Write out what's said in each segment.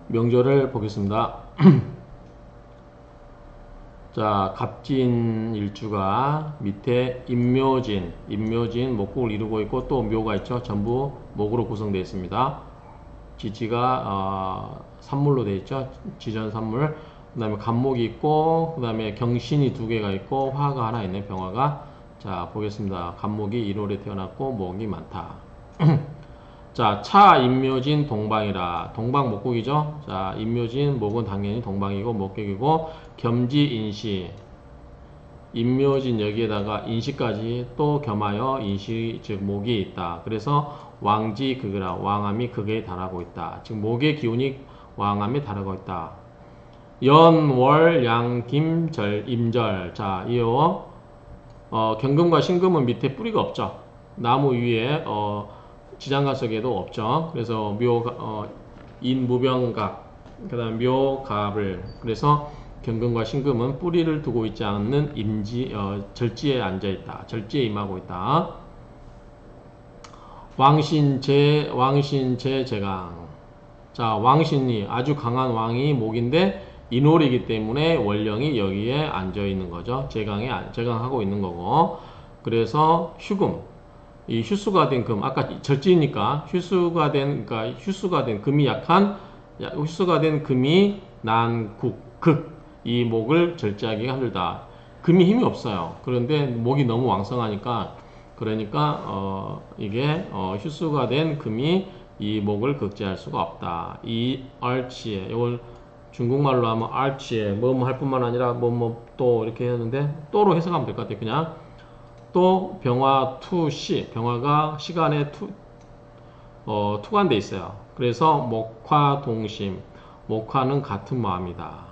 명절을 보겠습니다. 자, 갑진 일주가 밑에 임묘진 목국을 이루고 있고 또 묘가 있죠. 전부 목으로 구성되어 있습니다. 지지가 산물로 되어 있죠. 지전 산물. 그 다음에 간목이 있고 그 다음에 경신이 두 개가 있고 화가 하나 있네. 병화가. 자, 보겠습니다. 간목이 1월에 태어났고 목이 많다. 자, 차 임묘진 동방이라. 동방 목국이죠. 자, 임묘진 목은 당연히 동방이고 목격이고 겸지 인시. 임묘진 여기에다가 인시까지 또 겸하여 인시 즉 목이 있다. 그래서 왕지 극이라. 왕암이 극에 달하고 있다. 즉 목의 기운이 왕암에 달하고 있다. 연, 월, 양, 김, 절, 임절. 자, 이어 경금과 신금은 밑에 뿌리가 없죠. 나무 위에 지장가석에도 없죠. 그래서 인무병각, 그 다음 묘갑을. 그래서 경금과 신금은 뿌리를 두고 있지 않는 절지에 앉아있다. 절지에 임하고 있다. 왕신제 제강. 자, 왕신이 아주 강한 왕이 목인데 인월이기 때문에 월령이 여기에 앉아있는 거죠. 제강하고 있는 거고. 그래서 휴금. 이 휴수가 된 금, 아까 절지니까 휴수가 된 금이 휴수가 된 금이 극, 이 목을 절제하기가 힘들다. 금이 힘이 없어요. 그런데 목이 너무 왕성하니까, 그러니까 이게 휴수가 된 금이 이 목을 극제할 수가 없다. 이 알치에, 이걸 중국말로 하면 알치에 뭐뭐 할 뿐만 아니라 또 이렇게 했는데 또로 해석하면 될 것 같아요. 그냥 또 병화 투시, 병화가 시간에 투관돼 있어요. 그래서 목화 동심, 목화는 같은 마음이다.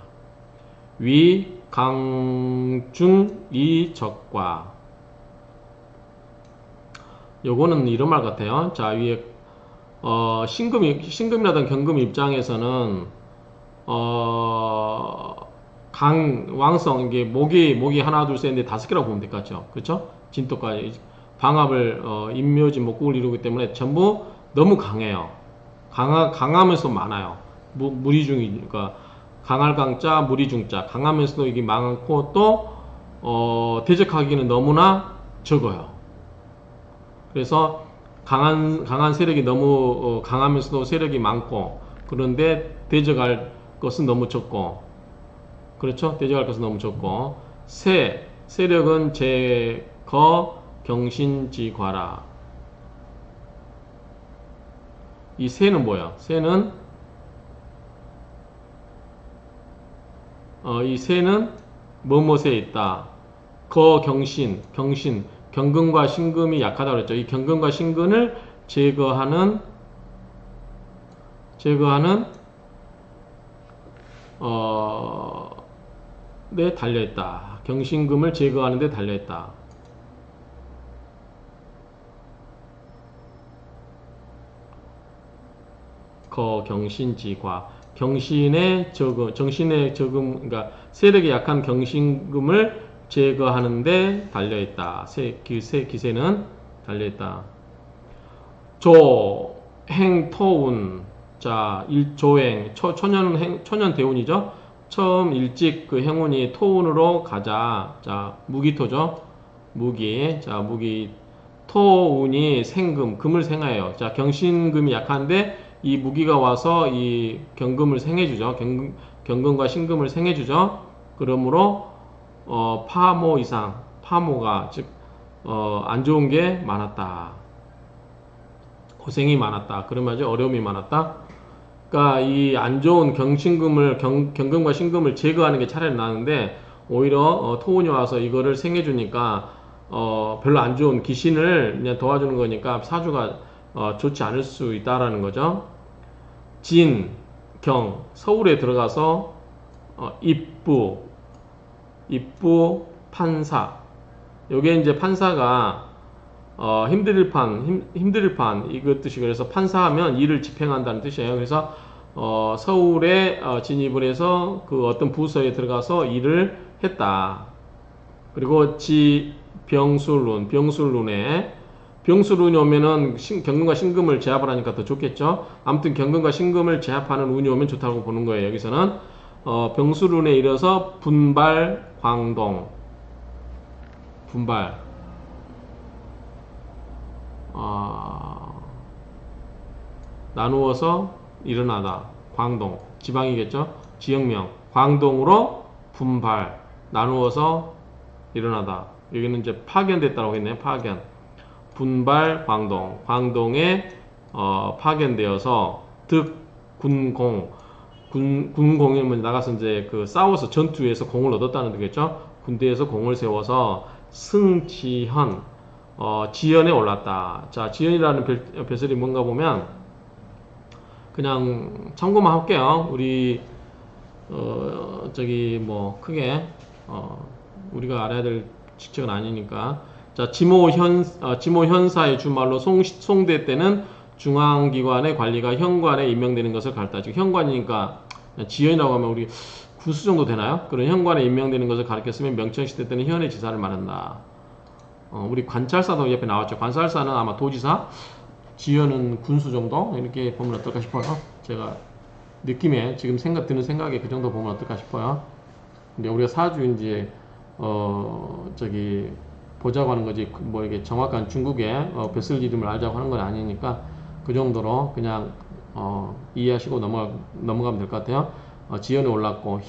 위 강중 이적과. 요거는 이런 말 같아요. 자, 위에 신금이라든 경금 입장에서는 왕성, 이게 목이 하나 둘 셋 넷 다섯 개라고 보면 될 것 같죠. 그렇죠? 진토까지 방합을 임묘진 목국을 이루기 때문에 전부 너무 강해요. 강하면서 많아요. 무리중이, 그러니까 강할 강자, 무리중자. 강하면서도 이게 많고 또 대적하기는 너무나 적어요. 그래서 강한 세력이 너무 강하면서도 세력이 많고, 그런데 대적할 것은 너무 적고, 그렇죠? 대적할 것은 너무 적고. 세력은 경신지과라. 이 세는 뭐야? 이 세는 뭐뭐에 있다. 경신, 경금과 신금이 약하다고 그랬죠. 이 경금과 신금을 제거하는 데 달려있다. 경신금을 제거하는 데 달려있다. 경신지과. 정신의 적음, 그러니까 세력이 약한 경신금을 제거하는데 달려있다. 기세는 달려있다. 행토운. 자, 조행. 초년 대운이죠. 처음 일찍 그 행운이 토운으로 가자. 자, 무기토죠. 무기. 토운이 생금, 금을 생하여요. 자, 경신금이 약한데 이 무기가 와서 이 경금을 생해주죠. 경금과 신금을 생해주죠. 그러므로 파모 이상, 파모가 즉 안 좋은 게 많았다. 고생이 많았다. 그런 말이죠. 어려움이 많았다. 그러니까 이 안 좋은 경금과 신금을 제거하는 게 차라리 나는데, 오히려 토운이 와서 이거를 생해주니까 별로 안 좋은 귀신을 그냥 도와주는 거니까 사주가 좋지 않을 수 있다라는 거죠. 서울에 들어가서 입부 판사. 요게 이제 판사가 힘들 판 이거 뜻이. 그래서 판사하면 일을 집행한다는 뜻이에요. 그래서 서울에 진입을 해서 그 어떤 부서에 들어가서 일을 했다. 그리고 병술룬에 병술운이 오면은 경금과 신금을 제압을 하니까 더 좋겠죠. 아무튼 경금과 신금을 제압하는 운이 오면 좋다고 보는 거예요. 여기서는 병술운에 이르러서 분발, 광동, 분발, 나누어서 일어나다, 광동, 지방이겠죠. 지역명, 광동으로 분발, 나누어서 일어나다. 여기는 이제 파견됐다고 했네요. 파견. 분발, 광동. 광동에 파견되어서 득, 군공. 군공이면 나가서 이제 그 싸워서 전투에서 공을 얻었다는 뜻이겠죠. 군대에서 공을 세워서 승지현, 지연에 올랐다. 자, 지연이라는 벼슬이 뭔가 보면 그냥 참고만 할게요. 우리 저기 뭐 크게 우리가 알아야 될 직책은 아니니까. 자, 지모현사의 주말로 송대 때는 중앙기관의 관리가 현관에 임명되는 것을 가르다. 즉 현관이니까 지연이라고 하면 우리 군수 정도 되나요? 그런 현관에 임명되는 것을 가르쳤으면 명청시대 때는 현의 지사를 말한다. 우리 관찰사도 옆에 나왔죠. 관찰사는 아마 도지사, 지연은 군수 정도 이렇게 보면 어떨까 싶어요. 제가 느낌에 지금 드는 생각에 그 정도 보면 어떨까 싶어요. 근데 우리가 사주인지 저기 보자고 하는 거지 뭐 이게 정확한 중국의 벼슬 이름을 알자고 하는 건 아니니까 그 정도로 그냥 이해하시고 넘어가면 될 것 같아요. 지연에 올랐고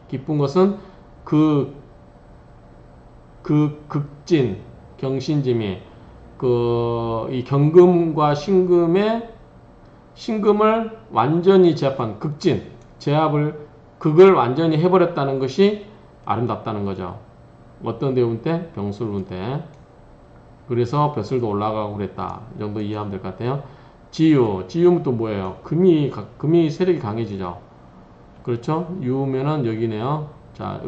기쁜 것은 그 극진 경신짐이 이 경금과 신금을 완전히 제압한 극을 완전히 해버렸다는 것이 아름답다는 거죠. 어떤 대운 때? 병술운 때. 그래서 벼슬도 올라가고 그랬다. 이 정도 이해하면 될 것 같아요. 지유는 또 뭐예요? 금이 세력이 강해지죠. 그렇죠? 유면은 여기네요. 자,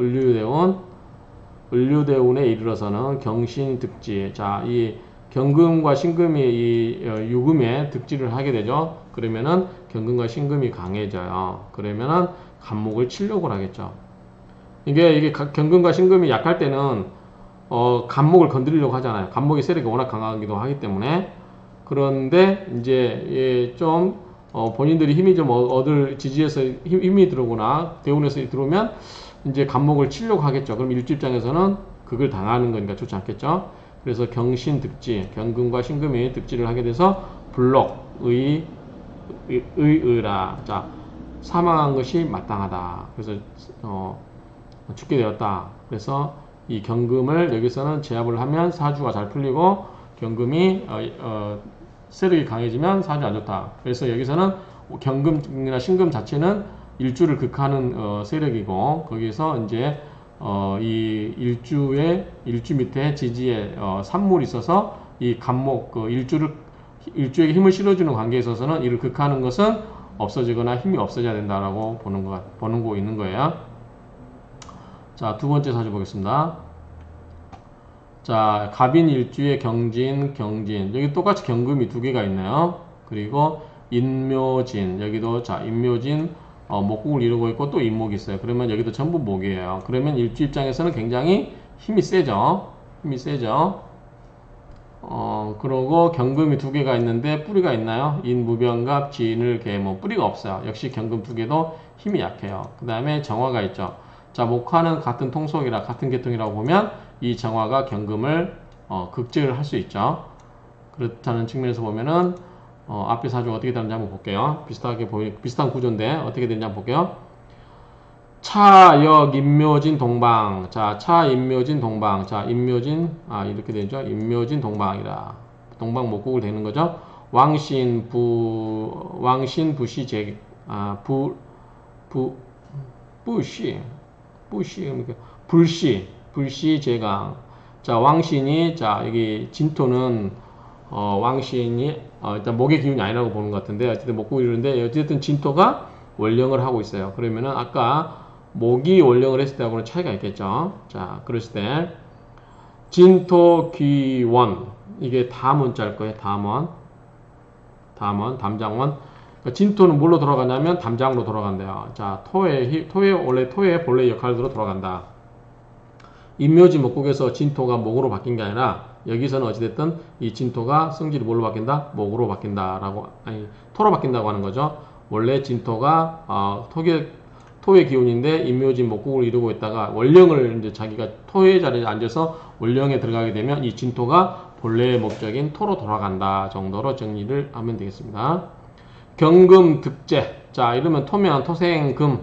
을류대운에 이르러서는 경신득지. 자, 이 경금과 신금이 이 유금에 득지를 하게 되죠. 그러면은 경금과 신금이 강해져요. 그러면은 간목을 치려고 하겠죠. 이게 경금과 신금이 약할 때는 간목을 건드리려고 하잖아요. 간목의 세력이 워낙 강하기도 하기 때문에. 그런데 이제 좀 본인들이 힘이 좀 얻을 지지에서 힘이 들어오거나 대운에서 들어오면 이제 간목을 치려고 하겠죠. 그럼 일주 입장에서는 그걸 당하는 거니까 좋지 않겠죠. 그래서 경신득지, 경금과 신금이 득지를 하게 돼서 불록, 의라. 자, 사망한 것이 마땅하다. 그래서 죽게 되었다. 그래서 이 경금을 여기서는 제압을 하면 사주가 잘 풀리고 경금이 세력이 강해지면 사주 안 좋다. 그래서 여기서는 경금이나 신금 자체는 일주를 극하는 세력이고 거기서 이제 이 일주 밑에 지지에 산물이 있어서 이 간목 일주에게 힘을 실어주는 관계에 있어서는 이를 극하는 것은 없어지거나 힘이 없어져야 된다라고 보는 거 있는 거예요. 자, 두 번째 사주 보겠습니다. 자, 갑인 일주에 경진. 여기 똑같이 경금이 두 개가 있네요. 그리고 인묘진. 여기도 자, 인묘진 목국을 이루고 있고 또 인목이 있어요. 그러면 여기도 전부 목이에요. 그러면 일주 입장에서는 굉장히 힘이 세죠. 그러고 경금이 두 개가 있는데 뿌리가 있나요? 인무병갑, 진을 뭐 뿌리가 없어요. 역시 경금 두 개도 힘이 약해요. 그 다음에 정화가 있죠. 자, 목화는 같은 통속이라 같은 계통이라고 보면 이 정화가 경금을 극제를 할 수 있죠. 그렇다는 측면에서 보면은 앞에 사주가 어떻게 다른지 한번 볼게요. 비슷한 구조인데 어떻게 되는지 한번 볼게요. 차역 인묘진 동방. 자, 차인묘진 동방. 자, 인묘진 이렇게 되죠. 인묘진 동방이라. 동방 목국을 되는 거죠. 왕신 부시 불시 제강. 자, 왕신이 자, 여기 진토는 왕신이 일단 목의 기운이 아니라고 보는 것 같은데 어쨌든 목국이 이루는데 어쨌든 진토가 월령을 하고 있어요. 그러면은 아까 목이 월령을 했을 때하고는 차이가 있겠죠. 자, 그랬을 때 진토 귀원 이게 다문자일 거예요. 담장원. 그러니까 진토는 뭘로 돌아가냐면 담장으로 돌아간대요. 자, 원래 토의 본래 역할대로 돌아간다. 인묘지 목국에서 진토가 목으로 바뀐 게 아니라 여기서는 어찌됐든 이 진토가 성질이 뭘로 바뀐다? 목으로 바뀐다라고, 아니, 토로 바뀐다고 하는 거죠. 원래 진토가, 토의 기운인데 임묘진 목국을 이루고 있다가 원령을 이제 자기가 토의 자리에 앉아서 원령에 들어가게 되면 이 진토가 본래의 목적인 토로 돌아간다 정도로 정리를 하면 되겠습니다. 경금 득재. 자, 이러면 토면 토생금.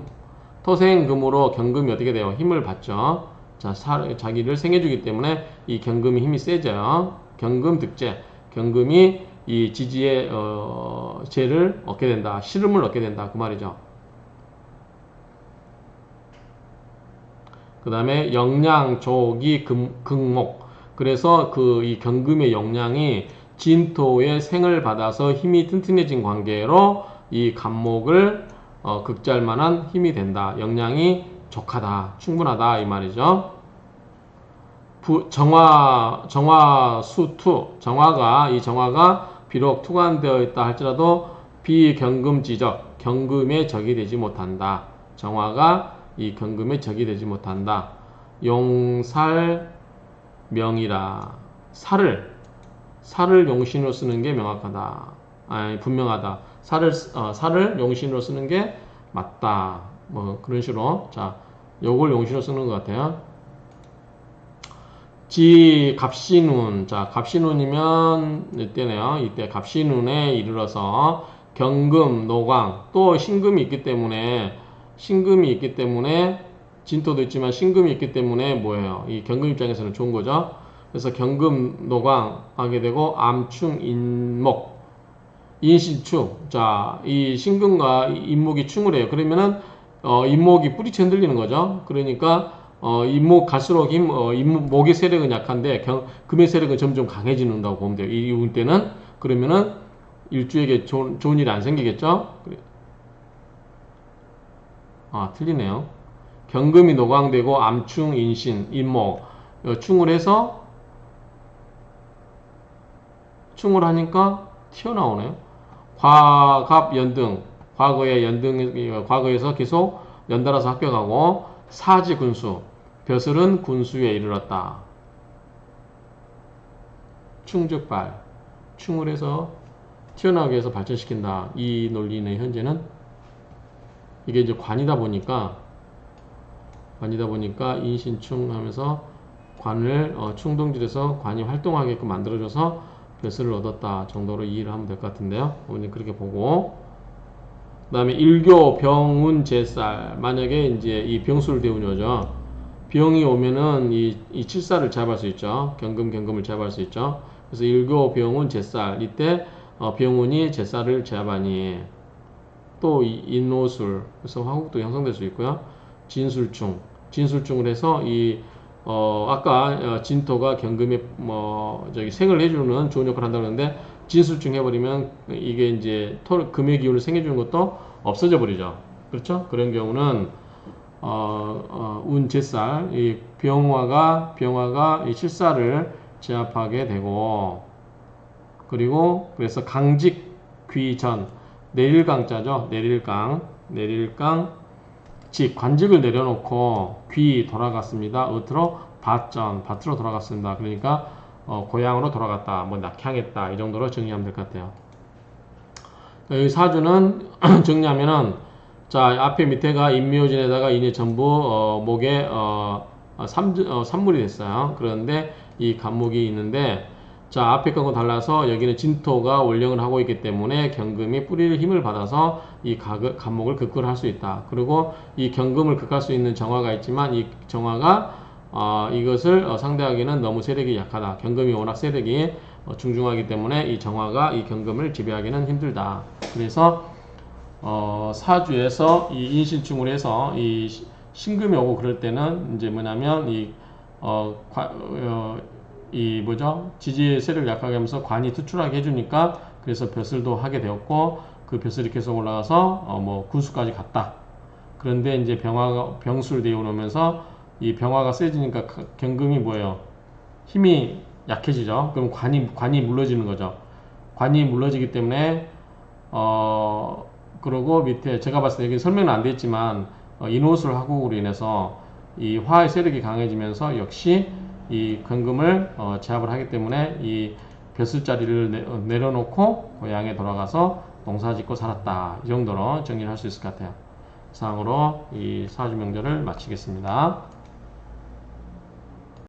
토생금으로 경금이 어떻게 돼요? 힘을 받죠. 자, 자기를 생해주기 때문에 이 경금이 힘이 세져요. 경금 득재. 경금이 이 지지의 재를 얻게 된다. 시름을 얻게 된다. 그 말이죠. 그 다음에 영양, 조기, 극목. 그래서 이 경금의 영양이 진토의 생을 받아서 힘이 튼튼해진 관계로 이 간목을 극잘 만한 힘이 된다. 영양이 족하다. 충분하다. 이 말이죠. 정화수투. 이 정화가 비록 투관되어 있다 할지라도 비경금지적. 경금의 적이 되지 못한다. 정화가 이 경금의 적이 되지 못한다. 용살 명이라. 살을 용신으로 쓰는 게 명확하다. 아니, 분명하다. 살을 용신으로 쓰는 게 맞다. 뭐 그런 식으로. 자, 요걸 용신으로 쓰는 것 같아요. 갑신운. 자, 갑신운이면 이때네요. 이때 갑신운에 이르러서 경금, 노광, 또 신금이 있기 때문에 진토도 있지만 신금이 있기 때문에 뭐예요? 이 경금 입장에서는 좋은 거죠. 그래서 경금, 노광 하게 되고 암충, 인목, 인신충. 자, 이 신금과 인목이 충을 해요. 그러면은 인목이 뿌리채 흔들리는 거죠. 그러니까 인목 갈수록 목의 세력은 약한데 금의 세력은 점점 강해지는다고 보면 돼요. 이 운 때는. 그러면은 일주에게 좋은 일이 안 생기겠죠. 틀리네요. 경금이 노광되고 암충, 인신, 인목 충을 해서 충을 하니까 튀어나오네요. 과갑, 연등. 과거에서 계속 연달아서 합격하고 사지, 군수. 벼슬은 군수에 이르렀다. 충즉발. 충을 해서 튀어나오게 해서 발전시킨다. 이 논리는 현재는 이게 이제 관이다 보니까 인신충 하면서 관을 충동질해서 관이 활동하게끔 만들어줘서 벼슬을 얻었다 정도로 이해를 하면 될 것 같은데요. 오늘 그렇게 보고, 그 다음에 일교, 병운, 제살. 만약에 이제 이 병술 대운이 오죠. 병이 오면은 이 칠살을 제압할 수 있죠. 경금을 제압할 수 있죠. 그래서 일교, 병운, 제살. 이때 병운이 제살을 제압하니, 또 인노술. 그래서 화국도 형성될 수 있고요. 진술충을 해서 아까 진토가 경금에 생을 해주는 좋은 역할을 한다고 했는데, 진술충 해버리면 이게 이제 금의 기운을 생해주는 것도 없어져 버리죠. 그렇죠? 그런 경우는 운제살, 이 병화가 이 칠살을 제압하게 되고, 그리고 그래서 강직귀전, 내릴강자죠. 내릴강 관직을 내려놓고 귀 돌아갔습니다. 어트로 밭으로 돌아갔습니다. 그러니까 고향으로 돌아갔다, 낙향했다, 이 정도로 정리하면 될 것 같아요. 여기 사주는 정리하면은, 자, 앞에 밑에가 인묘진에다가 인이 전부 목에 산물이 됐어요. 그런데 이 간목이 있는데, 자, 앞에 거하고 달라서 여기는 진토가 원령을 하고 있기 때문에 경금이 뿌리를 힘을 받아서 이 간목을 극구를 할 수 있다. 그리고 이 경금을 극할 수 있는 정화가 있지만 이 정화가 이것을 상대하기는 너무 세력이 약하다. 경금이 워낙 세력이 중중하기 때문에 이 정화가 이 경금을 지배하기는 힘들다. 그래서 사주에서 이 인신충을 해서 이 신금이 오고 그럴 때는 이제 뭐냐면 지지의 세력을 약하게 하면서 관이 투출하게 해주니까, 그래서 벼슬도 하게 되었고, 그 벼슬이 계속 올라가서 군수까지 갔다. 그런데 이제 병술 대운 오면서 이 병화가 세지니까 경금이 뭐예요? 힘이 약해지죠. 그럼 관이 물러지는 거죠. 관이 물러지기 때문에 그러고 밑에 제가 봤을 때 여기 설명은 안 돼 있지만 인호술 하국으로 인해서 이 화의 세력이 강해지면서 역시 이 근금을 제압을 하기 때문에 이 벼슬자리를 내려놓고 고향에 돌아가서 농사 짓고 살았다. 이 정도로 정리를 할 수 있을 것 같아요. 이상으로 이 사주명절을 마치겠습니다.